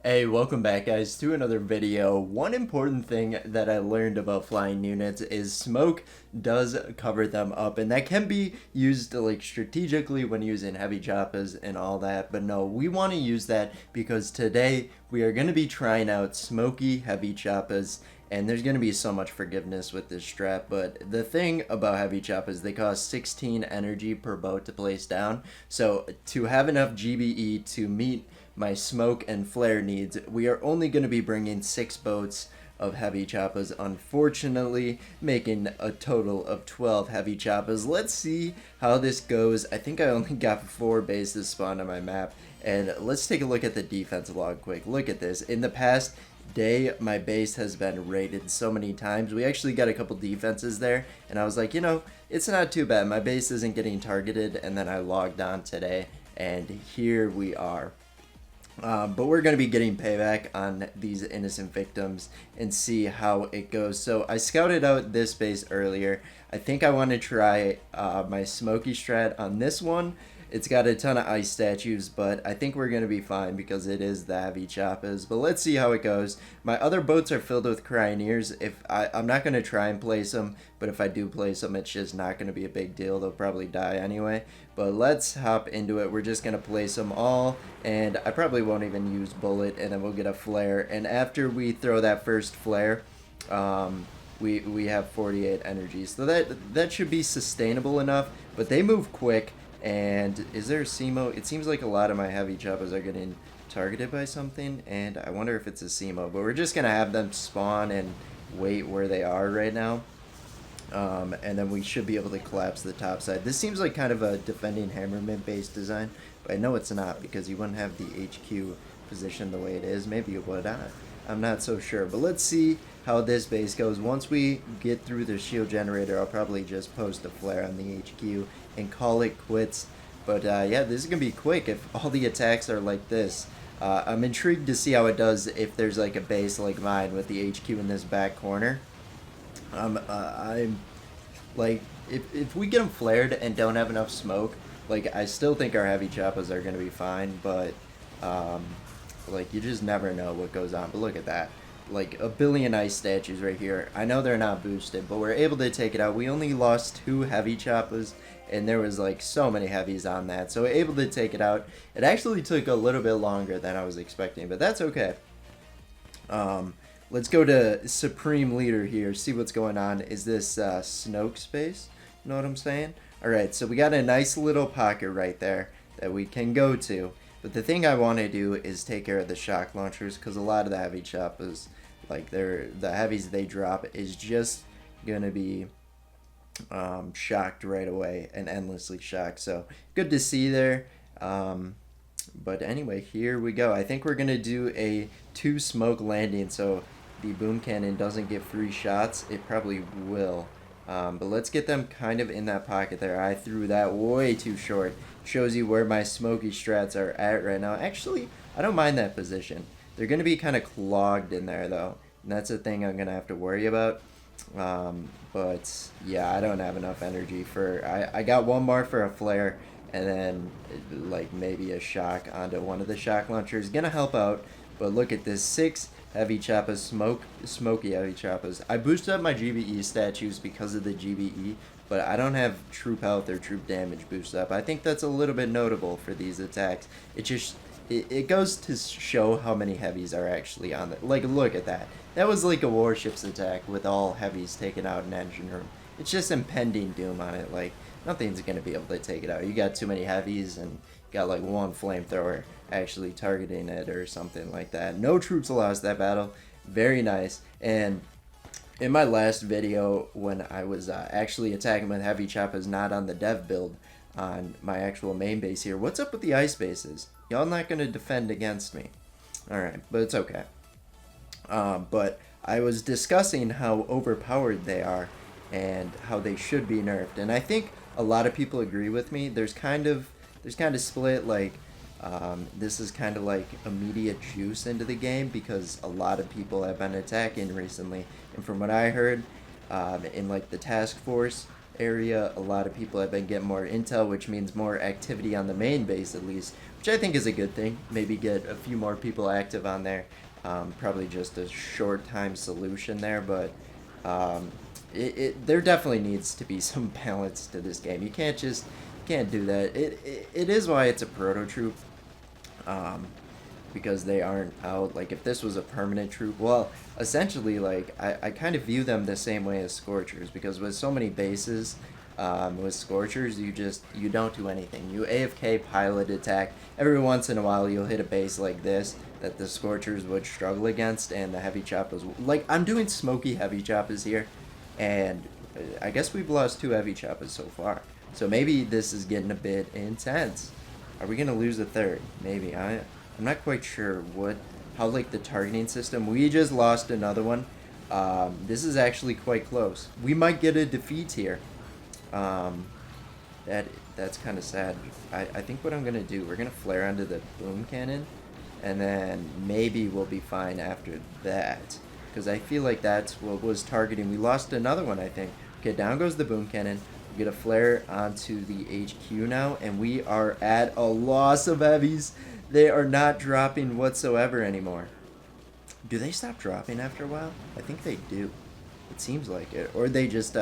Hey, welcome back guys to another video. One important thing that I learned about flying units is smoke does cover them up, and that can be used like strategically when using heavy choppas and all that, but no, we want to use that because today we are going to be trying out smoky heavy choppas, and there's going to be so much forgiveness with this strat. But the thing about heavy choppas, they cost 16 energy per boat to place down, so to have enough GBE to meet my smoke and flare needs, we are only going to be bringing 6 boats of heavy choppas, unfortunately, making a total of 12 heavy choppas. Let's see how this goes. I think I only got 4 bases spawned on my map, and let's take a look at the defense log quick. Look at this. In the past day, my base has been raided so many times. We actually got a couple defenses there, and I was like, you know, it's not too bad. My base isn't getting targeted, and then I logged on today, and here we are. But we're going to be getting payback on these innocent victims and see how it goes. So I scouted out this base earlier. I think I want to try my smoky strat on this one. It's got a ton of ice statues, but I think we're going to be fine because it is the heavy choppas. But let's see how it goes. My other boats are filled with cryoneers. I'm not going to try and place them, but if I do place them, it's just not going to be a big deal. They'll probably die anyway. But let's hop into it. We're just going to place them all, and I probably won't even use bullet, and then we'll get a flare. And after we throw that first flare, we have 48 energy. So that should be sustainable enough, but they move quick. And is there a SEMO? It seems like a lot of my heavy choppas are getting targeted by something, and I wonder if it's a SEMO. But we're just going to have them spawn and wait where they are right now. And then we should be able to collapse the top side. This seems like kind of a defending hammerman based design, but I know it's not because you wouldn't have the HQ position the way it is. Maybe you would. I'm not so sure. But let's see how this base goes. Once we get through the shield generator, I'll probably just post a flare on the HQ and call it quits. But yeah, this is going to be quick if all the attacks are like this. I'm intrigued to see how it does if there's like a base like mine with the HQ in this back corner. I'm like, if we get them flared and don't have enough smoke, like, I still think our heavy choppas are going to be fine, but like, you just never know what goes on. But look at that. Like, a billion ice statues right here. I know they're not boosted, but we're able to take it out. We only lost 2 heavy choppas, and there was like so many heavies on that, so we're able to take it out. It actually took a little bit longer than I was expecting, but that's okay. Let's go to Supreme Leader here, see what's going on. Is this Snoke space? You know what I'm saying? Alright, so we got a nice little pocket right there that we can go to. But the thing I want to do is take care of the shock launchers, because a lot of the heavy choppas, like the heavies they drop, is just going to be shocked right away and endlessly shocked. So good to see there. But anyway, here we go. I think we're going to do a 2 smoke landing, so the boom cannon doesn't get free shots. It probably will. But let's get them kind of in that pocket there. I threw that way too short. Shows you where my smoky strats are at right now. Actually, I don't mind that position. They're going to be kind of clogged in there, though. And that's the thing I'm going to have to worry about. But yeah, I don't have enough energy for... I got one more for a flare, and then like maybe a shock onto one of the shock launchers. Gonna help out, but look at this. 6 heavy choppas, smoky heavy choppas. I boosted up my GBE statues because of the GBE, but I don't have troop health or troop damage boosted up. I think that's a little bit notable for these attacks. It goes to show how many heavies are actually on the... Like, look at that. That was like a warship's attack with all heavies taken out in engine room. It's just impending doom on it. Like, nothing's going to be able to take it out. You got too many heavies and got like one flamethrower actually targeting it or something like that. No troops lost that battle. Very nice. And in my last video, when I was actually attacking with heavy choppas, not on the dev build, on my actual main base here. What's up with the ice bases? Y'all not going to defend against me. Alright, but it's okay. But I was discussing how overpowered they are and how they should be nerfed. And I think a lot of people agree with me. There's kind of split, like, this is kind of like immediate juice into the game because a lot of people have been attacking recently. And from what I heard, in like the task force area, a lot of people have been getting more intel, which means more activity on the main base at least, which which I think is a good thing. Maybe get a few more people active on there. Probably just a short time solution there, but um, there definitely needs to be some balance to this game. You can't do that. It is why it's a proto troop. Um, because they aren't out. Like, if this was a permanent troop, well, essentially, like, I kind of view them the same way as Scorchers, because with so many bases, with Scorchers, you don't do anything. You AFK pilot attack. Every once in a while, you'll hit a base like this that the Scorchers would struggle against, and the Heavy Choppas, like, I'm doing Smoky Heavy Choppas here, and I guess we've lost 2 Heavy Choppas so far. So maybe this is getting a bit intense. Are we gonna lose a third? Maybe. I'm not quite sure how like the targeting system. We just lost another one. This is actually quite close. We might get a defeat here. Um, that's kind of sad. I think what I'm gonna do, we're gonna flare onto the boom cannon, and then maybe we'll be fine after that. Because I feel like that's what was targeting. We lost another one, I think. Okay, down goes the boom cannon. We get a flare onto the HQ now, and we are at a loss of heavies. They are not dropping whatsoever anymore. Do they stop dropping after a while? I think they do. It seems like it. Or they just,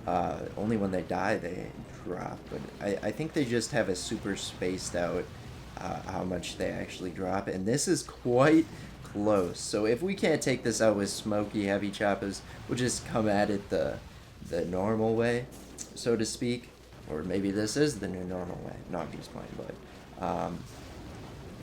only when they die they drop. But I think they just have a super spaced out how much they actually drop. And this is quite close. So if we can't take this out with Smoky Heavy Choppas, we'll just come at it the normal way, so to speak. Or maybe this is the new normal way. No, I'm just playing, but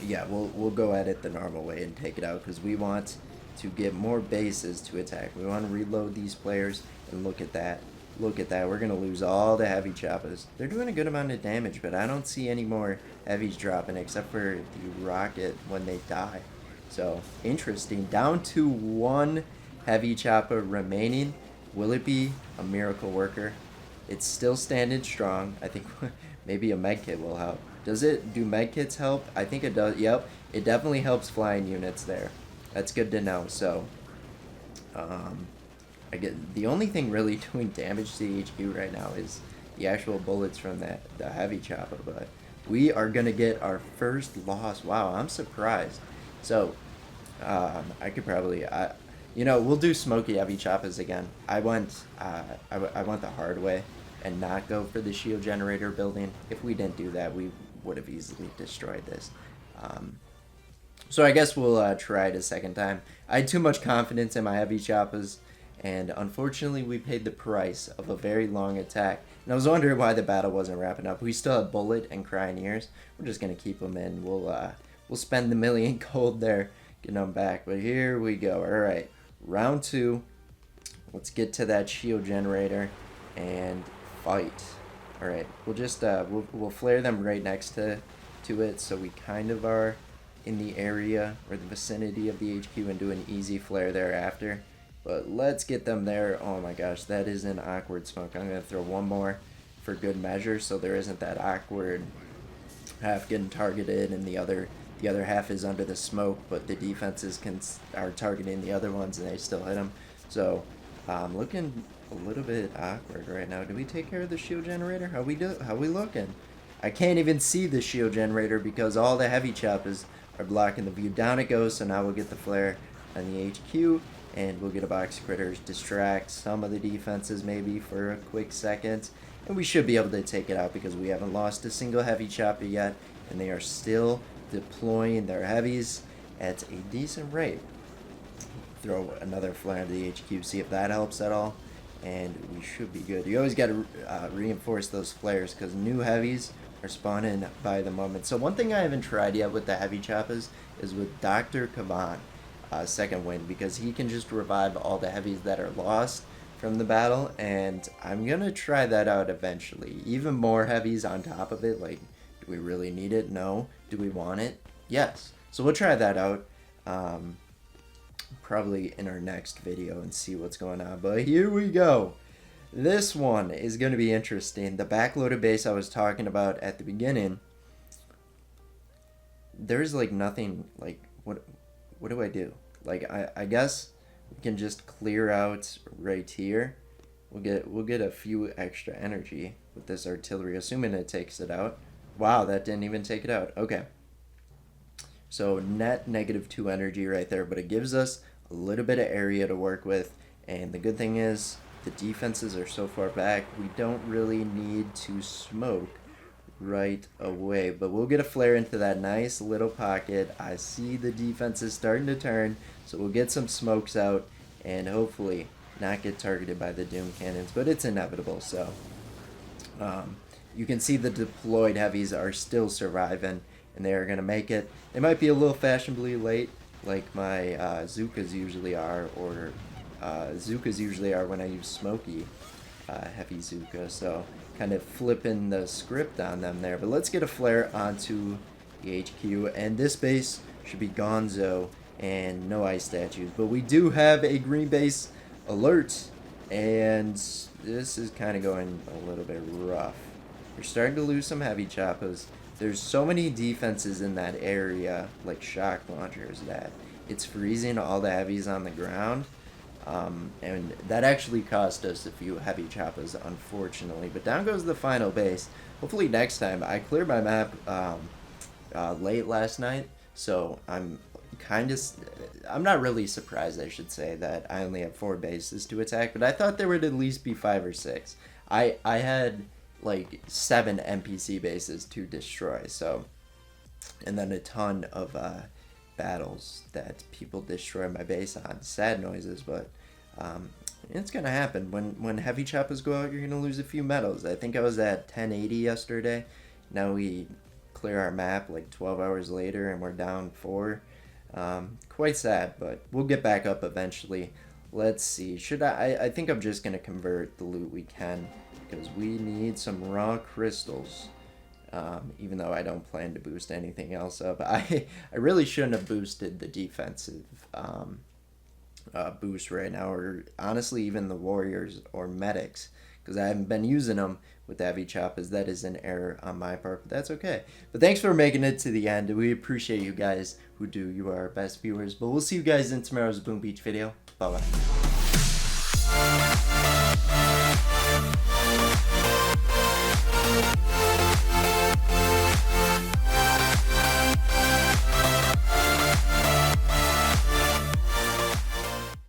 yeah, we'll go at it the normal way and take it out, because we want to get more bases to attack. We want to reload these players, and look at that. Look at that. We're going to lose all the Heavy Choppas. They're doing a good amount of damage, but I don't see any more heavies dropping except for the rocket when they die. So, interesting. Down to 1 Heavy Choppa remaining. Will it be a miracle worker? It's still standing strong. I think maybe a medkit will help. Do medkits help? I think it does. Yep, it definitely helps flying units there. That's good to know. So, I get the only thing really doing damage to the HQ right now is the actual bullets from the Heavy Choppa. But we are gonna get our first loss. Wow, I'm surprised. So, I could probably, we'll do Smoky Heavy Choppas again. I went the hard way and not go for the shield generator building. If we didn't do that, we would have easily destroyed this. So I guess we'll try it a second time. I had too much confidence in my Heavy Choppas, and unfortunately we paid the price of a very long attack. And I was wondering why the battle wasn't wrapping up. We still have Bullet and Crying Ears. We're just gonna keep them in. We'll spend the million gold there, getting them back. But here we go. All right, round 2. Let's get to that shield generator and fight. All right, we'll just we'll flare them right next to it, so we kind of are in the area or the vicinity of the HQ, and do an easy flare thereafter. But let's get them there. Oh my gosh, that is an awkward smoke. I'm gonna throw one more for good measure, so there isn't that awkward half getting targeted and the other half is under the smoke, but the defenses are targeting the other ones and they still hit them. So looking a little bit awkward right now. Do we take care of the shield generator? How we looking? I can't even see the shield generator because all the Heavy Choppas are blocking the view. Down it goes, so now we'll get the flare on the HQ, and we'll get a box of critters, distract some of the defenses maybe for a quick second, and we should be able to take it out because we haven't lost a single Heavy Choppa yet, and they are still deploying their heavies at a decent rate. Throw another flare to the HQ, see if that helps at all, and we should be good. You always got to reinforce those flares because new heavies are spawning by the moment. So one thing I haven't tried yet with the Heavy Choppas is with Dr. Kavan, second wind, because he can just revive all the heavies that are lost from the battle, and I'm gonna try that out eventually. Even more heavies on top of it. Like, do we really need it? No. Do we want it? Yes. So we'll try that out probably in our next video and see what's going on. But here we go. This one is going to be interesting. The backloaded base I was talking about at the beginning, there's like nothing, like what do I do? Like I guess we can just clear out right here. We'll get a few extra energy with this artillery, assuming it takes it out. Wow, that didn't even take it out. Okay. So net -2 energy right there, but it gives us a little bit of area to work with. And the good thing is the defenses are so far back, we don't really need to smoke right away. But we'll get a flare into that nice little pocket. I see the defense is starting to turn, so we'll get some smokes out and hopefully not get targeted by the Doom Cannons, but it's inevitable. So you can see the deployed heavies are still surviving, and they are going to make it. They might be a little fashionably late, like my Zukas usually are, or Zukas usually are when I use SMOKEY heavy Zuka, so kind of flipping the script on them there. But let's get a flare onto the HQ, and this base should be gonzo and no ice statues. But we do have a green base alert, and this is kind of going a little bit rough. We're starting to lose some heavy Choppas. There's so many defenses in that area, like shock launchers, that it's freezing all the heavies on the ground. And that actually cost us a few heavy Choppas, unfortunately. But down goes the final base. Hopefully next time. I cleared my map late last night, so I'm not really surprised, I should say, that I only have 4 bases to attack, but I thought there would at least be 5 or 6. I had like 7 NPC bases to destroy, so, and then a ton of battles that people destroy my base on. Sad noises, but it's gonna happen. When heavy Choppas go out, you're gonna lose a few medals. I think I was at 1080 yesterday. Now we clear our map like 12 hours later and we're down 4. Quite sad, but we'll get back up eventually. Let's see. I think I'm just gonna convert the loot we can, because we need some raw crystals. Even though I don't plan to boost anything else up. I really shouldn't have boosted the defensive boost right now, or honestly even the warriors or medics, because I haven't been using them with the heavy Choppas. That is an error on my part, but that's okay. But thanks for making it to the end. We appreciate you guys who do. You are our best viewers. But we'll see you guys in tomorrow's Boom Beach video. Bye-bye.